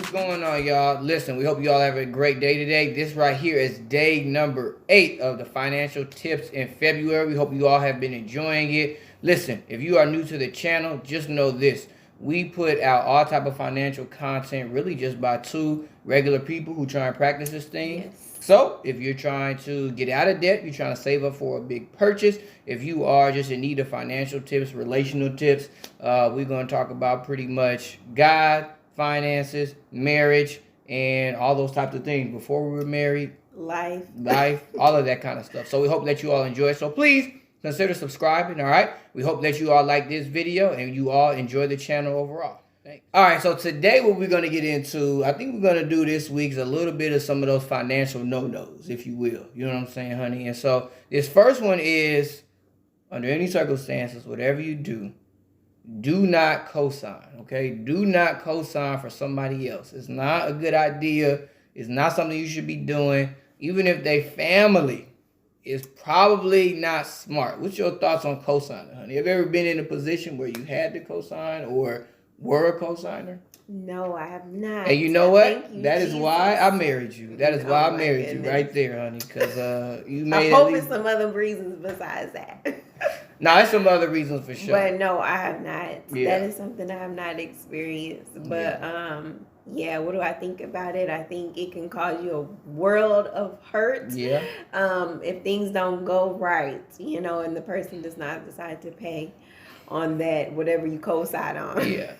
what's going on, y'all? Listen, we hope you all have a great day today. This right here is day number 8 of the financial tips in February. We hope you all have been enjoying it. Listen, if you are new to the channel, just know this. We put out all type of financial content really just by 2 regular people who try and practice this thing. Yes. So if you're trying to get out of debt, you're trying to save up for a big purchase, if you are just in need of financial tips, relational tips, we're going to talk about pretty much God, finances, marriage, and all those types of things. Before we were married, life, all of that kind of stuff. So we hope that you all enjoy it. So please consider subscribing, all right? We hope that you all like this video and you all enjoy the channel overall. Thanks. All right, so today what we're going to get into, I think we're going to do this week's a little bit of some of those financial no-nos, if you will. You know what I'm saying, honey? And so this first one is, under any circumstances, whatever you do not cosign, okay? Do not cosign for somebody else. It's not a good idea. It's not something you should be doing. Even if they family, it's probably not smart. What's your thoughts on cosigning, honey? Have you ever been in a position where you had to cosign or were a cosigner? No, I have not. And you know what? That is why I married you. That is why I married you right there, honey. Because you made I hope it's some other reasons besides that. No, there's some other reasons for sure. But no, I have not. Yeah. That is something I have not experienced. But yeah, what do I think about it? I think it can cause you a world of hurt. Yeah. If things don't go right, you know, and the person does not decide to pay on that, whatever you co-sign on. Yeah.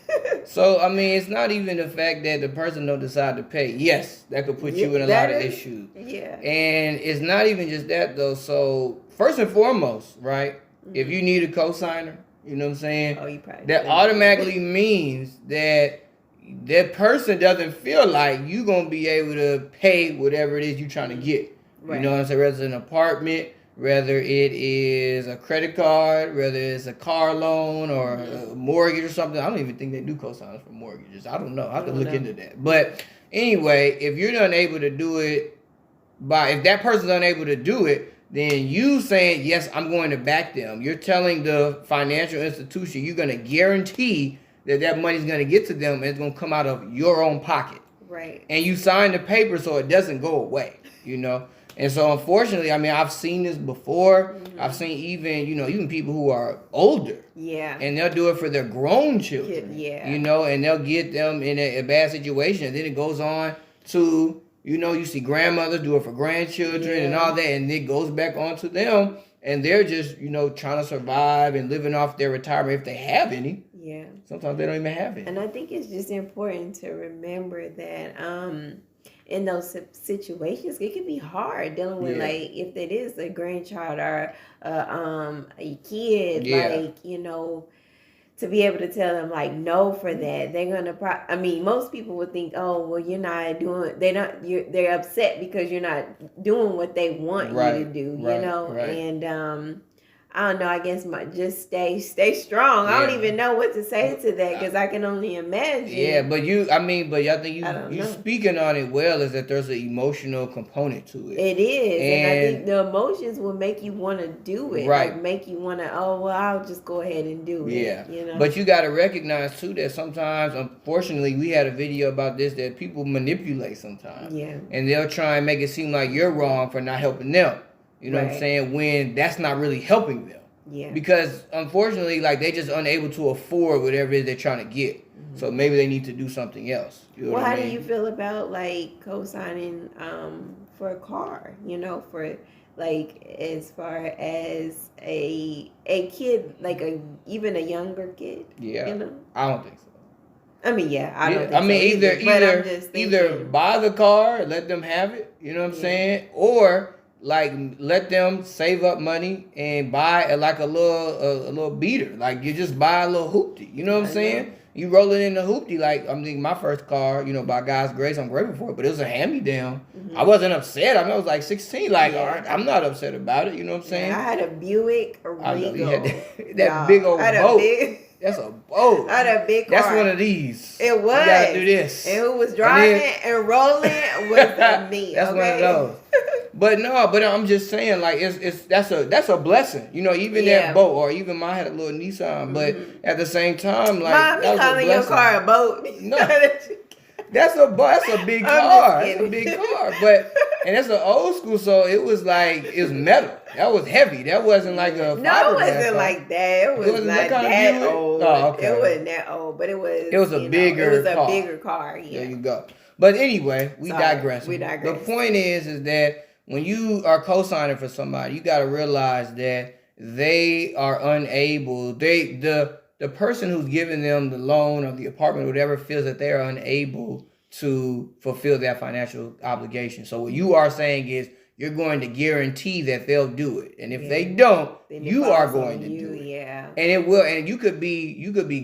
So, I mean, it's not even the fact that the person don't decide to pay. Yes, that could put you in a lot of issues. Yeah. And it's not even just that, though. So, first and foremost, right, if you need a co-signer, you know what I'm saying? Oh, you probably that automatically means that that person doesn't feel like you're going to be able to pay whatever it is you're trying to get. Right. You know what I'm saying? Whether it's an apartment, whether it is a credit card, whether it's a car loan or a mortgage or something. I don't even think they do cosigns for mortgages. I don't know. I have to look into that. But anyway, if you're unable to do it if that person's unable to do it, then you saying, yes, I'm going to back them. You're telling the financial institution you're going to guarantee that money's going to get to them and it's going to come out of your own pocket. Right. And you sign the paper so it doesn't go away, you know. And so, unfortunately, I mean, I've seen this before. I've seen even people who are older. Yeah. And they'll do it for their grown children. Yeah. You know, and they'll get them in a bad situation. And then it goes on to, you see grandmothers do it for grandchildren and all that. And it goes back on to them. And they're just, trying to survive and living off their retirement if they have any. Yeah. Sometimes they don't even have it. And I think it's just important to remember that in those situations, it can be hard dealing with like if it is a grandchild or a kid, to be able to tell them like no for that. They're gonna most people would think, oh well, you're not doing. They're upset because you're not doing what they want you to do. And I don't know. I guess just stay strong. Yeah. I don't even know what to say to that because I can only imagine. Yeah, but I think you speaking on it well is that there's an emotional component to it. It is, and I think the emotions will make you want to do it. Right. Like make you want to. Oh well, I'll just go ahead and do it. Yeah. But you got to recognize too that sometimes, unfortunately, we had a video about this that people manipulate sometimes. Yeah. And they'll try and make it seem like you're wrong for not helping them. You know what I'm saying? When that's not really helping them. Yeah. Because unfortunately, like they just unable to afford whatever it is they're trying to get. Mm-hmm. So maybe they need to do something else. You know what I mean? How do you feel about like co-signing for a car? For like as far as a kid, like even a younger kid. Yeah. I don't think so. I don't think so either buy the car, let them have it. You know what I'm saying? Or like let them save up money and buy a little beater. Like you just buy a little hoopty. You know what I'm saying? You roll it in the hoopty. Like my first car, by God's grace, I'm grateful for it. But it was a hand-me-down. Mm-hmm. I wasn't upset. I was like 16. Like I'm not upset about it. You know what I'm saying? I had a Buick Regal. I know you had that big old boat. That's a boat. I had a big car. That's one of these. It was. You gotta do this. And who was driving and rolling was me. That's one of those. But I'm just saying, like that's a blessing, even that boat, or even mine had a little Nissan. But at the same time, like Mom, you calling your car a boat? No, That's a big car. That's a big car. And that's an old school, so it was metal. That was heavy. That wasn't like a No, it wasn't car. like that. It was not that old. Oh, okay. It wasn't that old, but it was a bigger car. Bigger car, yeah. There you go. But anyway, we digress. The point is that when you are co-signing for somebody, you got to realize that they are unable. The person who's giving them the loan or the apartment or whatever feels that they are unable to fulfill that financial obligation. So what you are saying is you're going to guarantee that they'll do it. And if they don't, you are going to do it. Yeah. And it will, and you could be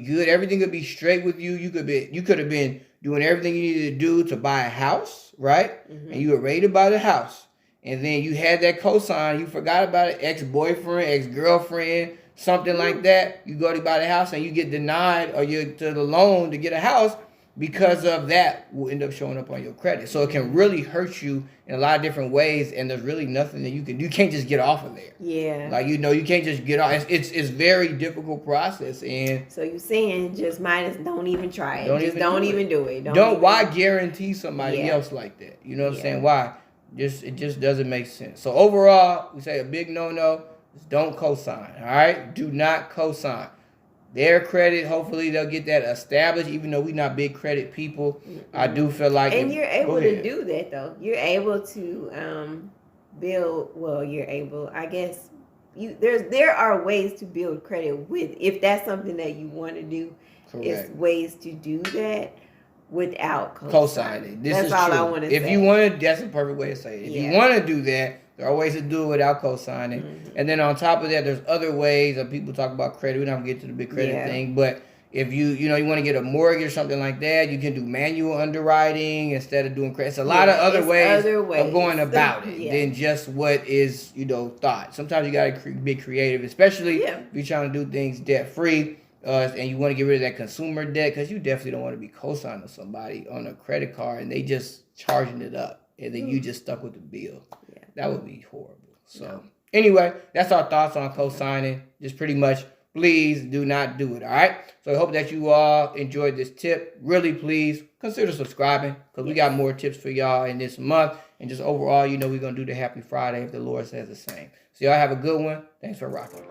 good. Everything could be straight with you. You could have been doing everything you needed to do to buy a house, right? Mm-hmm. And you were ready to buy the house. And then you had that cosign, you forgot about it, ex-boyfriend, ex-girlfriend, something like that. You go to buy the house and you get denied or you to the loan to get a house because of that will end up showing up on your credit. So it can really hurt you in a lot of different ways, and there's really nothing that you can do. You can't just get off of there. Yeah. Like, you can't just get off. It's very difficult process. And so you're saying don't even try it. Don't even do it. Why guarantee somebody else like that? You know what I'm saying? Why? It just doesn't make sense. So overall, we say a big no-no is don't co-sign. All right? Do not co-sign. Their credit, hopefully they'll get that established, even though we're not big credit people. Mm-hmm. I do feel like... And you're able to do that, though. You're able to build... Well, you're able... I guess there are ways to build credit with... If that's something that you want to do, it's ways to do that without co-signing. That's all I want to say. If you want to... That's a perfect way to say it. If you want to do that, there are ways to do it without co-signing. Mm-hmm. And then on top of that, there's other ways that people talk about credit. We don't get to the big credit thing. But if you want to get a mortgage or something like that, you can do manual underwriting instead of doing credit. It's a lot of other ways of going about it than just what is, thought. Sometimes you got to be creative, especially if you're trying to do things debt-free. And you want to get rid of that consumer debt, because you definitely don't want to be co-signing somebody on a credit card and they just charging it up. And then you just stuck with the bill. Yeah. That would be horrible. So anyway, that's our thoughts on co-signing. Just pretty much, please do not do it. All right. So I hope that you all enjoyed this tip. Really, please consider subscribing, because we got more tips for y'all in this month. And just overall, we're going to do the Happy Friday if the Lord says the same. So y'all have a good one. Thanks for rocking.